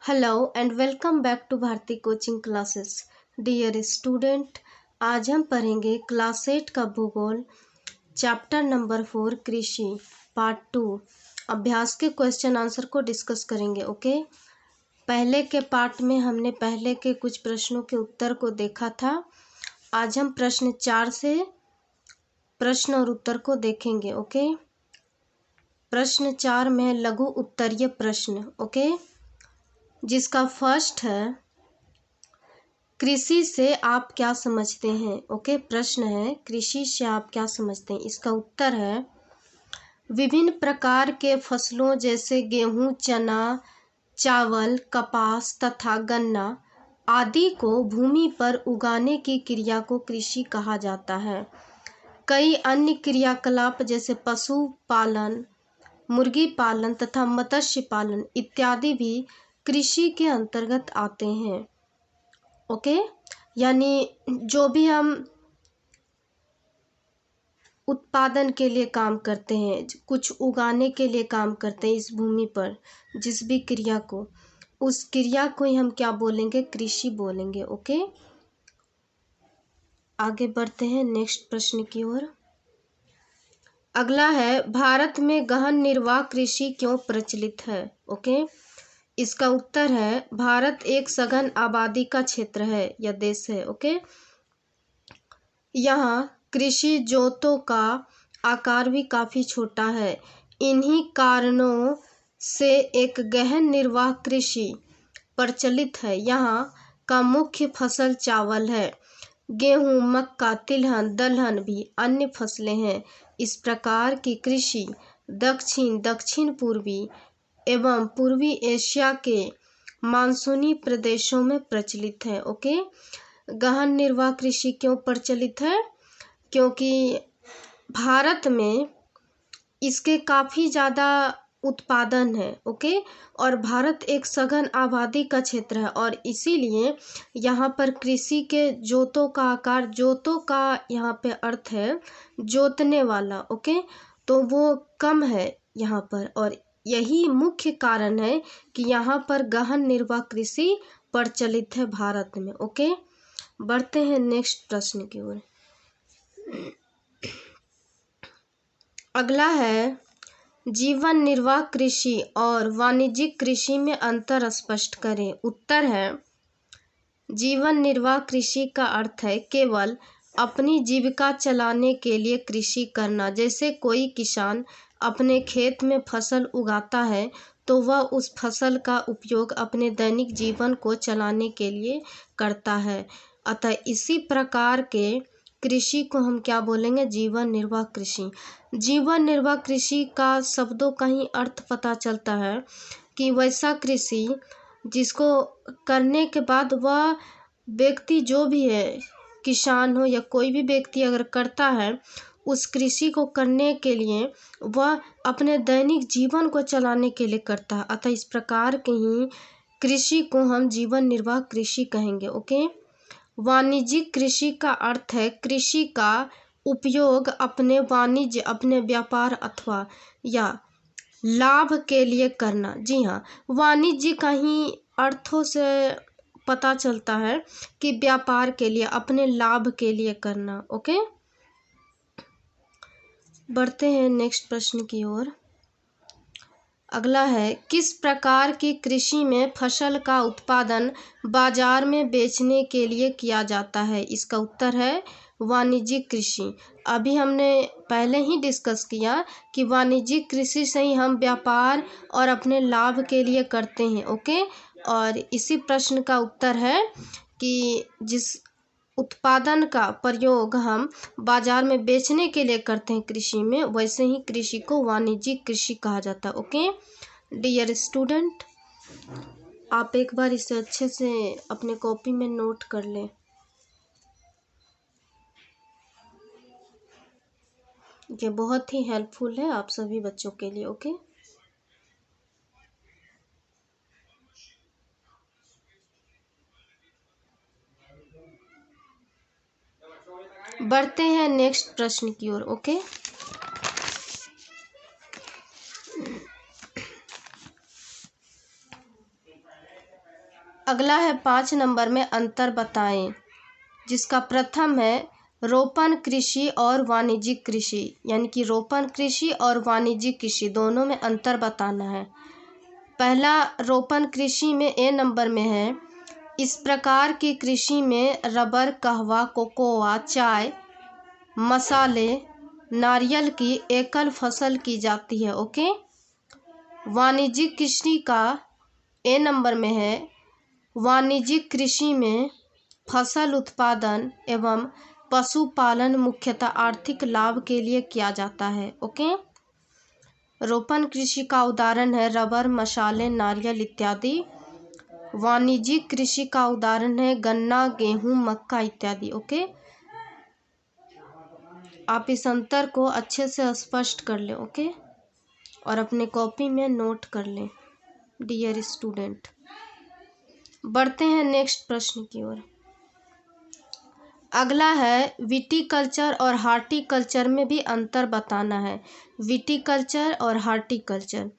Hello and welcome back to Bharti coaching classes. Dear student, आज हम पढ़ेंगे क्लास 8 का भूगोल चैप्टर नंबर 4 कृषि पार्ट 2। अभ्यास के क्वेश्चन आंसर को डिस्कस करेंगे। ओके, पहले के पार्ट में हमने पहले के कुछ प्रश्नों के उत्तर को देखा था। आज हम प्रश्न 4 से प्रश्न और उत्तर को देखेंगे। ओके, प्रश्न 4 में लघु उत्तरीय प्रश्न। ओके, जिसका फर्स्ट है कृषि से आप क्या समझते हैं। ओके, प्रश्न है कृषि से आप क्या समझते हैं। इसका उत्तर है विभिन्न प्रकार के फसलों जैसे गेहूं, चना, चावल, कपास तथा गन्ना आदि को भूमि पर उगाने की क्रिया को कृषि कहा जाता है। कई अन्य क्रियाकलाप जैसे पशु पालन, मुर्गी पालन तथा मत्स्य पालन इत्यादि भी कृषि के अंतर्गत आते हैं। ओके, यानी जो भी हम उत्पादन के लिए काम करते हैं, कुछ उगाने के लिए काम करते हैं इस भूमि पर, जिस भी क्रिया को, उस क्रिया को ही हम क्या बोलेंगे, कृषि बोलेंगे। ओके, आगे बढ़ते हैं नेक्स्ट प्रश्न की ओर। अगला है भारत में गहन निर्वाह कृषि क्यों प्रचलित है। ओके, इसका उत्तर है भारत एक सघन आबादी का क्षेत्र है या देश है। ओके, यहाँ कृषि जोतों का आकार भी काफ़ी छोटा है। इन्हीं कारणों से एक गहन निर्वाह कृषि प्रचलित है। यहाँ का मुख्य फसल चावल है। गेहूं, मक्का, तिलहन, दलहन भी अन्य फसलें हैं। इस प्रकार की कृषि दक्षिण पूर्वी एवं पूर्वी एशिया के मानसूनी प्रदेशों में प्रचलित है। ओके, गहन निर्वाह कृषि क्यों प्रचलित है, क्योंकि भारत में इसके काफ़ी ज़्यादा उत्पादन है। ओके, और भारत एक सघन आबादी का क्षेत्र है और इसीलिए यहाँ पर कृषि के जोतों का आकार, जोतों का यहाँ पे अर्थ है जोतने वाला। ओके, तो वो कम है यहाँ पर, और यही मुख्य कारण है कि यहाँ पर गहन निर्वाह कृषि प्रचलित है भारत में। ओके, बढ़ते हैं नेक्स्ट प्रश्न की ओर। अगला है जीवन निर्वाह कृषि और वाणिज्यिक कृषि में अंतर स्पष्ट करें। उत्तर है जीवन निर्वाह कृषि का अर्थ है केवल अपनी जीविका चलाने के लिए कृषि करना। जैसे कोई किसान अपने खेत में फसल उगाता है तो वह उस फसल का उपयोग अपने दैनिक जीवन को चलाने के लिए करता है। अतः इसी प्रकार के कृषि को हम क्या बोलेंगे, जीवन निर्वाह कृषि। जीवन निर्वाह कृषि का शब्दों का ही अर्थ पता चलता है कि वैसा कृषि जिसको करने के बाद वह व्यक्ति, जो भी है, किसान हो या कोई भी व्यक्ति अगर करता है, उस कृषि को करने के लिए वह अपने दैनिक जीवन को चलाने के लिए करता है। अतः इस प्रकार के ही कृषि को हम जीवन निर्वाह कृषि कहेंगे। ओके, वाणिज्यिक कृषि का अर्थ है कृषि का उपयोग अपने वाणिज्य, अपने व्यापार अथवा या लाभ के लिए करना। जी हाँ, वाणिज्य का ही अर्थों से पता चलता है कि व्यापार के लिए, अपने लाभ के लिए करना। ओके, बढ़ते हैं नेक्स्ट प्रश्न की ओर। अगला है किस प्रकार की कृषि में फसल का उत्पादन बाजार में बेचने के लिए किया जाता है। इसका उत्तर है वाणिज्यिक कृषि। अभी हमने पहले ही डिस्कस किया कि वाणिज्यिक कृषि से ही हम व्यापार और अपने लाभ के लिए करते हैं। ओके, और इसी प्रश्न का उत्तर है कि जिस उत्पादन का प्रयोग हम बाजार में बेचने के लिए करते हैं कृषि में, वैसे ही कृषि को वाणिज्यिक कृषि कहा जाता है। ओके डियर स्टूडेंट, आप एक बार इसे अच्छे से अपने कॉपी में नोट कर लें। ये बहुत ही हेल्पफुल है आप सभी बच्चों के लिए। ओके, बढ़ते हैं नेक्स्ट प्रश्न की ओर। ओके, अगला है 5 नंबर में अंतर बताएं, जिसका प्रथम है रोपण कृषि और वाणिज्यिक कृषि, यानी कि रोपण कृषि और वाणिज्यिक कृषि दोनों में अंतर बताना है। पहला रोपण कृषि में ए नंबर में है, इस प्रकार की कृषि में रबर, कहवा, कोकोआ, चाय, मसाले, नारियल की एकल फसल की जाती है। ओके। वाणिज्यिक कृषि का ए नंबर में है, वाणिज्यिक कृषि में फसल उत्पादन एवं पशुपालन मुख्यतः आर्थिक लाभ के लिए किया जाता है। ओके। रोपण कृषि का उदाहरण है रबर, मसाले, नारियल इत्यादि। वाणिज्यिक कृषि का उदाहरण है गन्ना, गेहूं, मक्का इत्यादि। ओके। आप इस अंतर को अच्छे से स्पष्ट कर लें। ओके, और अपने कॉपी में नोट कर लें डियर स्टूडेंट। बढ़ते हैं नेक्स्ट प्रश्न की ओर। अगला है विटीकल्चर और हार्टिकल्चर में भी अंतर बताना है। विटीकल्चर और हार्टिकल्चर।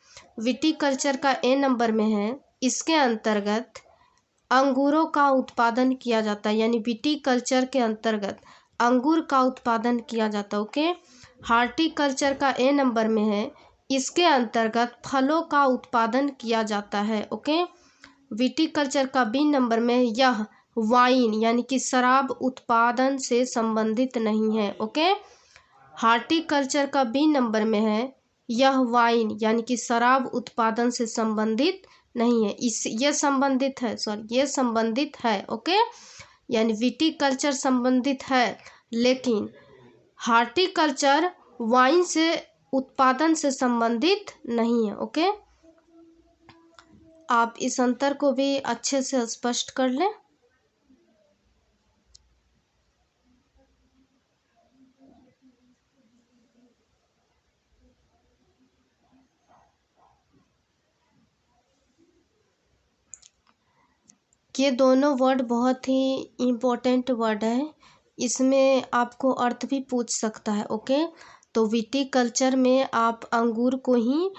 विटीकल्चर का ए नंबर में है, इसके अंतर्गत अंगूरों का उत्पादन किया जाता है, यानी विटीकल्चर के अंतर्गत अंगूर का उत्पादन किया जाता है। ओके। हार्टिकल्चर का ए नंबर में है, इसके अंतर्गत फलों का उत्पादन किया जाता है। ओके। विटीकल्चर का बी नंबर में यह वाइन यानी कि शराब उत्पादन से संबंधित नहीं है। ओके। हार्टिकल्चर का बी नंबर में है, यह वाइन यानी कि शराब उत्पादन से संबंधित नहीं है। ये संबंधित है, ये संबंधित है। ओके। यानी विटीकल्चर संबंधित है, लेकिन हार्टिकल्चर वाइन से उत्पादन से संबंधित नहीं है। ओके। आप इस अंतर को भी अच्छे से स्पष्ट कर लें। ये दोनों वर्ड बहुत ही इम्पोर्टेंट वर्ड है, इसमें आपको अर्थ भी पूछ सकता है। ओके। तो विटीकल्चर में आप अंगूर को ही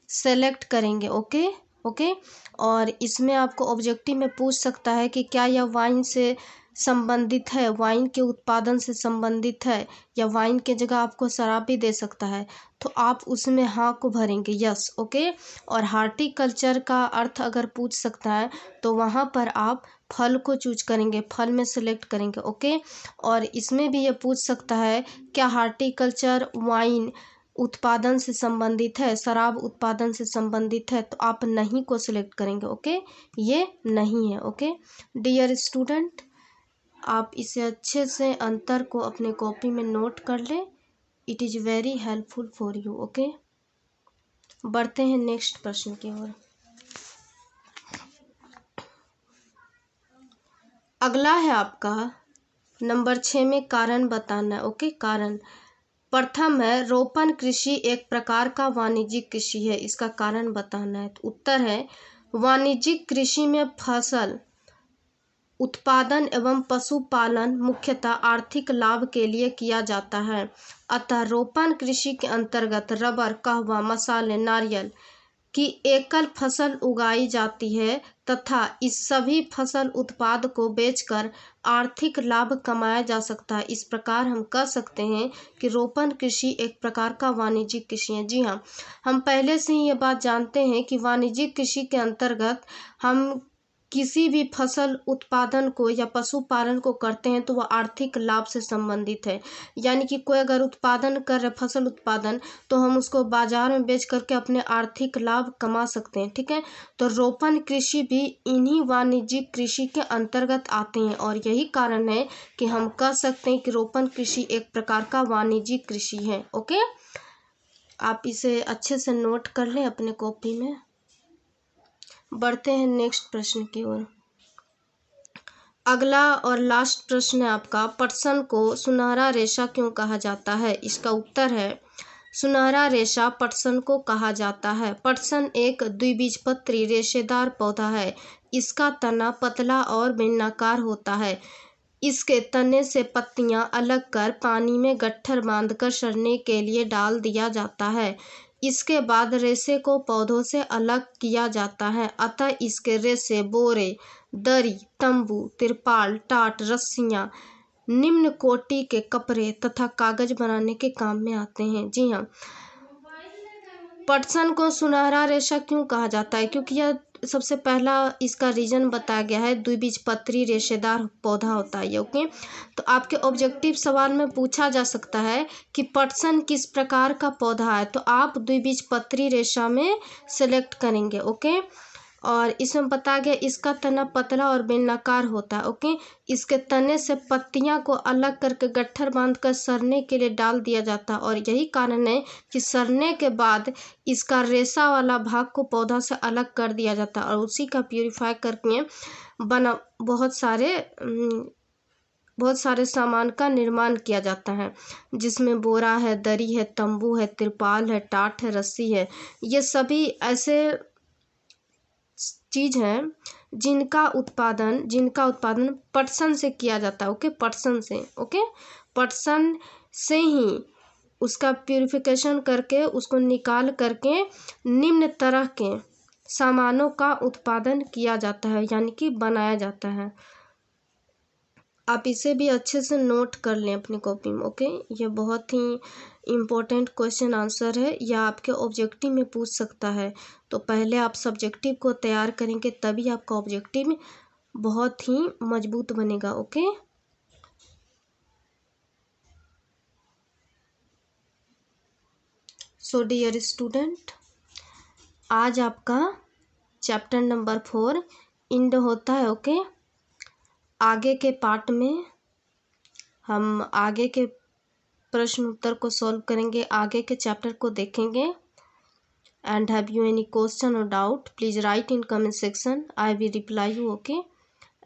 सेलेक्ट करेंगे। ओके। ओके। और इसमें आपको ऑब्जेक्टिव में पूछ सकता है कि क्या यह वाइन से संबंधित है, वाइन के उत्पादन से संबंधित है, या वाइन के जगह आपको शराब भी दे सकता है, तो आप उसमें हाँ को भरेंगे, यस। ओके। और हार्टिकल्चर का अर्थ अगर पूछ सकता है तो वहाँ पर आप फल को चूज करेंगे, फल में सेलेक्ट करेंगे। ओके। और इसमें भी ये पूछ सकता है क्या हार्टिकल्चर वाइन उत्पादन से संबंधित है, शराब उत्पादन से संबंधित है, तो आप नहीं को सिलेक्ट करेंगे। ओके। ये नहीं है। ओके डियर स्टूडेंट, आप इसे अच्छे से अंतर को अपने कॉपी में नोट कर लें, it is very helpful for you. Okay. बढ़ते हैं नेक्स्ट प्रश्न की ओर। अगला है आपका नंबर 6 में कारण बताना है। ओके। कारण प्रथम है रोपण कृषि एक प्रकार का वाणिज्यिक कृषि है, इसका कारण बताना है। तो उत्तर है वाणिज्यिक कृषि में फसल उत्पादन एवं पशुपालन मुख्यतः आर्थिक लाभ के लिए किया जाता है। अतः रोपण कृषि के अंतर्गत रबर, कहवा, मसाले, नारियल की एकल फसल उगाई जाती है तथा इस सभी फसल उत्पाद को बेचकर आर्थिक लाभ कमाया जा सकता है। इस प्रकार हम कह सकते हैं कि रोपण कृषि एक प्रकार का वाणिज्यिक कृषि है। जी हाँ, हम पहले से ही ये बात जानते हैं कि वाणिज्यिक कृषि के अंतर्गत हम किसी भी फसल उत्पादन को या पशुपालन को करते हैं तो वह आर्थिक लाभ से संबंधित है। यानी कि कोई अगर उत्पादन कर रहे फसल उत्पादन, तो हम उसको बाजार में बेच करके अपने आर्थिक लाभ कमा सकते हैं। ठीक है। तो रोपण कृषि भी इन्हीं वाणिज्यिक कृषि के अंतर्गत आते हैं, और यही कारण है कि हम कह सकते हैं कि रोपण कृषि एक प्रकार का वाणिज्यिक कृषि है। ओके। आप इसे अच्छे से नोट कर लें अपने कॉपी में। बढ़ते हैं नेक्स्ट प्रश्न की ओर। अगला और लास्ट प्रश्न है आपका, पटसन को सुनहरा रेशा क्यों कहा जाता है? इसका उत्तर है सुनहरा रेशा पटसन को कहा जाता है। पटसन एक द्विबीजपत्री रेशेदार पौधा है। इसका तना पतला और बेलनाकार होता है। इसके तने से पत्तियां अलग कर पानी में गट्ठर बांधकर सड़ने के लिए डाल दिया जाता है। इसके बाद रेशे को पौधों से अलग किया जाता है, अतः इसके रेशे बोरे, दरी, तंबू, तिरपाल, टाट, रस्सियाँ, निम्न कोटि के कपड़े तथा कागज बनाने के काम में आते हैं। जी हाँ, पटसन को सुनहरा रेशा क्यों कहा जाता है? क्योंकि यह सबसे पहला इसका रीजन बताया गया है, द्विबीजपत्री रेशेदार पौधा होता है। ओके, तो आपके ऑब्जेक्टिव सवाल में पूछा जा सकता है कि पटसन किस प्रकार का पौधा है, तो आप द्विबीजपत्री रेशा में सेलेक्ट करेंगे। ओके, और इसमें बताया गया इसका तना पतला और बेलनाकार होता है। ओके, इसके तने से पत्तियां को अलग करके गट्ठर बांधकर सड़ने के लिए डाल दिया जाता है, और यही कारण है कि सड़ने के बाद इसका रेशा वाला भाग को पौधा से अलग कर दिया जाता है और उसी का प्यूरिफाई करके बना बहुत सारे सामान का निर्माण किया जाता है, जिसमें बोरा है, दरी है, तंबू है, तिरपाल है, टाट है, रस्सी है। ये सभी ऐसे चीज है जिनका उत्पादन पटसन से किया जाता है। ओके, पटसन से, ओके, पटसन से ही उसका प्यूरिफिकेशन करके उसको निकाल करके निम्न तरह के सामानों का उत्पादन किया जाता है, यानी कि बनाया जाता है। आप इसे भी अच्छे से नोट कर लें अपनी कॉपी में। ओके, ये बहुत ही इम्पोर्टेंट क्वेश्चन आंसर है, या आपके ऑब्जेक्टिव में पूछ सकता है। तो पहले आप सब्जेक्टिव को तैयार करेंगे, तभी आपका ऑब्जेक्टिव बहुत ही मजबूत बनेगा। ओके, सो डियर स्टूडेंट, आज आपका चैप्टर नंबर 4 इंड होता है। ओके, आगे के पार्ट में हम आगे के प्रश्न उत्तर को सॉल्व करेंगे, आगे के चैप्टर को देखेंगे। And have you any question और doubt, please write in comment section, I will reply you. Okay,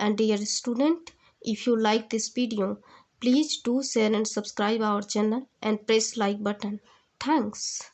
and dear student, if you like this video, please do share and subscribe our channel and press like button. Thanks.